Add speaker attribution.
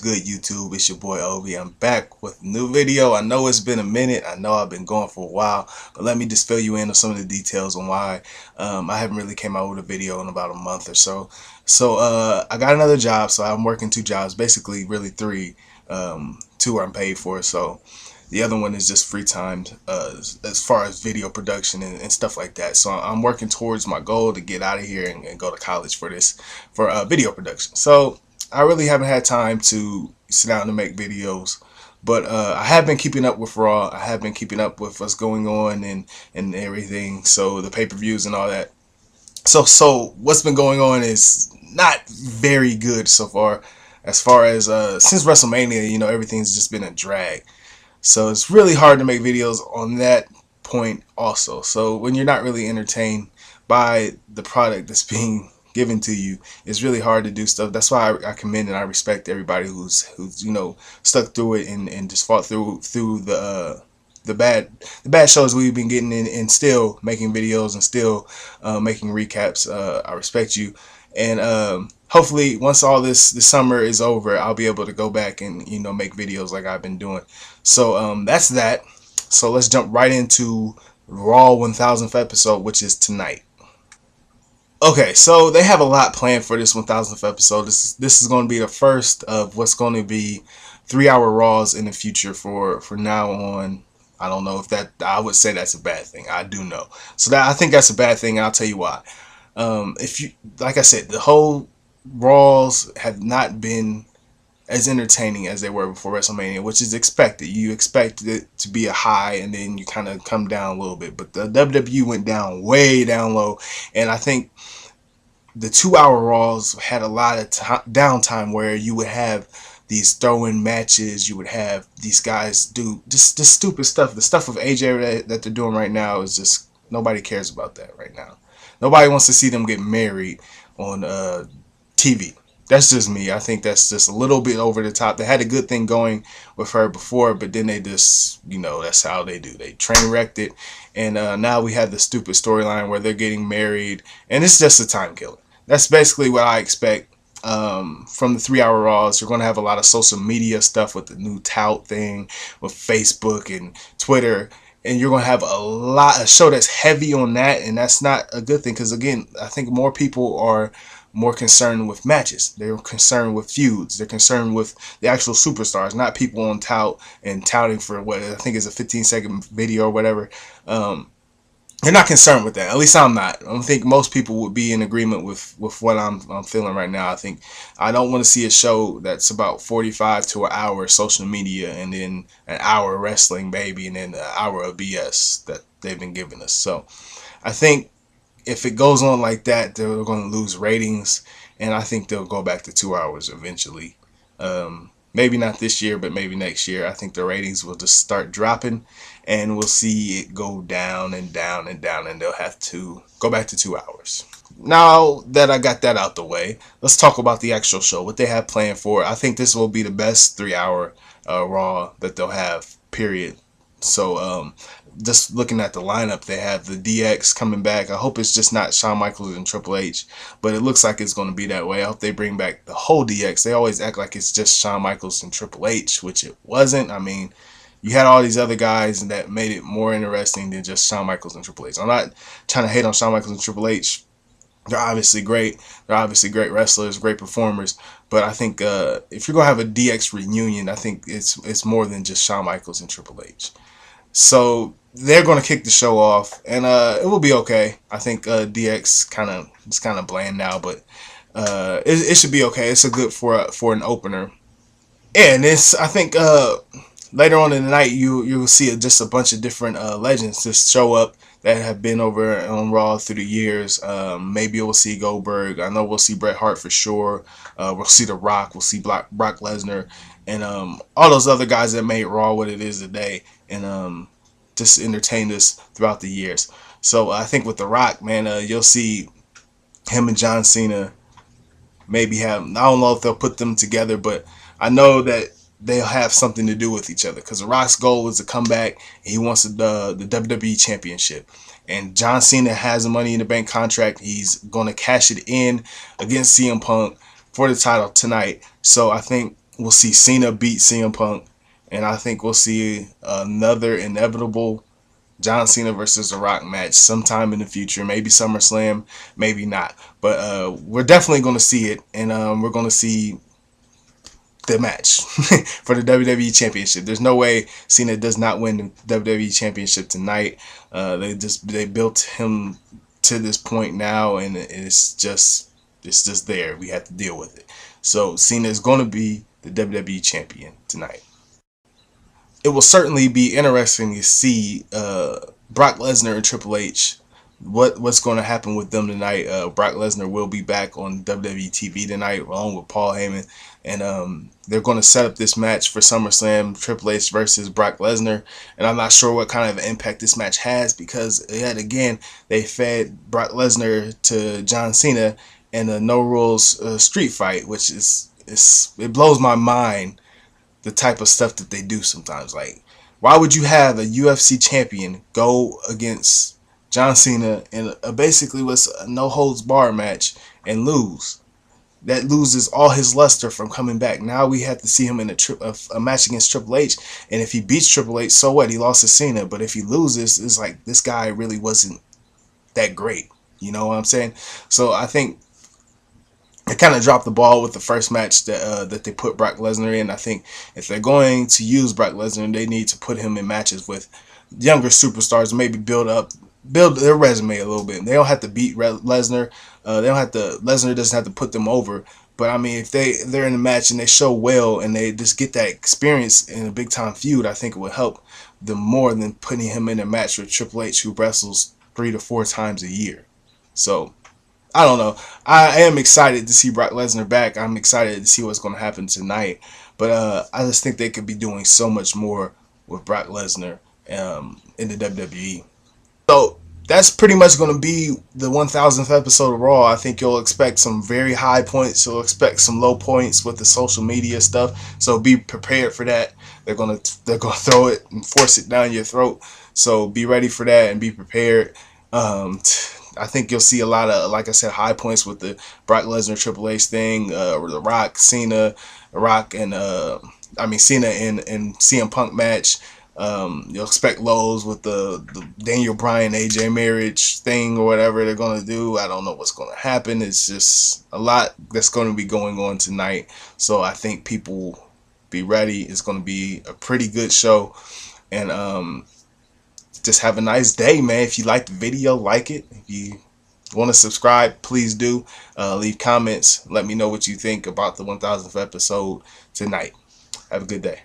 Speaker 1: good, YouTube? It's your boy Obi. I'm back with a new video. I know it's been a minute. I know I've been going for a while, but let me just fill you in on some of the details on why I haven't really came out with a video in about a month or so. I got another job, so I'm working two jobs, basically really three. Two I'm paid for, so the other one is just free time as far as video production and stuff like that. So I'm working towards my goal to get out of here and go to college for video production. So I really haven't had time to sit down and make videos, but I have been keeping up with Raw. I have been keeping up with what's going on and everything. So the pay-per-views and all that. So what's been going on is not very good so far. As far as since WrestleMania, everything's just been a drag. So it's really hard to make videos on that point also. So when you're not really entertained by the product that's being given to you, it's really hard to do stuff. That's why I commend and I respect everybody who's stuck through it and just fought through the bad shows we've been getting in and still making videos and still making recaps. I respect you. And hopefully once all this summer is over, I'll be able to go back and make videos like I've been doing. So that's that. So let's jump right into Raw 1000th episode, which is tonight. Okay, so they have a lot planned for this 1000th episode. This is going to be the first of what's going to be 3-hour Raws in the future for now on. I don't know if I would say that's a bad thing. I do know. So I think that's a bad thing, and I'll tell you why. Like I said, the whole Raws have not been as entertaining as they were before WrestleMania, which is expected. You expect it to be a high and then you kind of come down a little bit, but the WWE went down way down low, and I think the 2-hour Raws had a lot of downtime where you would have these throw-in matches. You would have these guys do just stupid stuff. The stuff with AJ that they're doing right now is just, nobody cares about that right now. Nobody wants to see them get married on TV. That's just me. I think that's just a little bit over the top. They had a good thing going with her before, but then they just, that's how they do. They train wrecked it. And now we have the stupid storyline where they're getting married, and it's just a time killer. That's basically what I expect from the 3-hour Raws. You're going to have a lot of social media stuff with the new tout thing with Facebook and Twitter. And you're going to have a show that's heavy on that, and that's not a good thing because, again, I think more people are more concerned with matches. They're concerned with feuds. They're concerned with the actual superstars, not people on tout and touting for what I think is a 15-second video or whatever. They're not concerned with that. At least I'm not. I think most people would be in agreement with what I'm feeling right now. I don't want to see a show that's about 45 to an hour social media and then an hour wrestling, baby, and then an hour of BS that they've been giving us. So I think if it goes on like that, they're going to lose ratings, and I think they'll go back to 2 hours eventually. Maybe not this year, but maybe next year. I think the ratings will just start dropping, and we'll see it go down and down and down, and they'll have to go back to 2 hours. Now that I got that out the way, let's talk about the actual show, what they have planned for. I think this will be the best 3-hour Raw that they'll have, period. So just looking at the lineup, they have the DX coming back. I hope it's just not Shawn Michaels and Triple H, but it looks like it's going to be that way. I hope they bring back the whole DX. They always act like it's just Shawn Michaels and Triple H, which it wasn't. I mean, you had all these other guys that made it more interesting than just Shawn Michaels and Triple H. I'm not trying to hate on Shawn Michaels and Triple H. They're obviously great. They're obviously great wrestlers, great performers. But I think if you're going to have a DX reunion, I think it's more than just Shawn Michaels and Triple H. So they're going to kick the show off, and it will be okay. I think DX is kind of bland now, but it should be okay. It's a good for an opener. And I think later on in the night you'll see just a bunch of different legends just show up that have been over on Raw through the years. Maybe we'll see Goldberg. I know we'll see Bret Hart for sure. We'll see The Rock. We'll see Brock Lesnar, and all those other guys that made Raw what it is today, and just entertained us throughout the years. So I think with The Rock, man, you'll see him and John Cena maybe have, I don't know if they'll put them together, but I know that they'll have something to do with each other, because The Rock's goal is to come back, and he wants the WWE Championship. And John Cena has a Money in the Bank contract. He's going to cash it in against CM Punk for the title tonight. So I think we'll see Cena beat CM Punk, and I think we'll see another inevitable John Cena versus The Rock match sometime in the future. Maybe SummerSlam, maybe not. But we're definitely going to see it, and we're going to see the match for the WWE Championship. There's no way Cena does not win the WWE Championship tonight. They built him to this point now, and it's just there. We have to deal with it. So Cena is going to be the WWE Champion tonight. It will certainly be interesting to see Brock Lesnar and Triple H. What's going to happen with them tonight? Brock Lesnar will be back on WWE TV tonight, along with Paul Heyman, and they're going to set up this match for SummerSlam: Triple H versus Brock Lesnar. And I'm not sure what kind of impact this match has, because yet again they fed Brock Lesnar to John Cena in a no rules street fight, which it blows my mind the type of stuff that they do sometimes. Like, why would you have a UFC champion go against John Cena in basically was a no holds bar match and lose? That loses all his luster from coming back. Now we have to see him in a match against Triple H, and if he beats Triple H, so what? He lost to Cena. But if he loses, it's like this guy really wasn't that great. You know what I'm saying? So I think they kind of dropped the ball with the first match that they put Brock Lesnar in. I think if they're going to use Brock Lesnar, they need to put him in matches with younger superstars, maybe build their resume a little bit. They don't have to beat Lesnar. Lesnar doesn't have to put them over. But I mean, if they're in a match and they show well and they just get that experience in a big time feud, I think it would help them more than putting him in a match with Triple H, who wrestles 3 to 4 times a year. So I don't know. I am excited to see Brock Lesnar back. I'm excited to see what's going to happen tonight. But I just think they could be doing so much more with Brock Lesnar in the WWE. So that's pretty much going to be the 1000th episode of Raw. I think you'll expect some very high points. You'll expect some low points with the social media stuff. So be prepared for that. They're gonna throw it and force it down your throat. So be ready for that and be prepared. I think you'll see a lot of, like I said, high points with the Brock Lesnar Triple H thing, the Rock, Cena, Cena and CM Punk match. You'll expect lows with the Daniel Bryan AJ marriage thing or whatever they're gonna do. I don't know what's gonna happen. It's just a lot that's gonna be going on tonight. So I think people be ready. It's gonna be a pretty good show, and just have a nice day, man. If you like the video, like it. If you want to subscribe, please do. Leave comments. Let me know what you think about the 1000th episode tonight. Have a good day.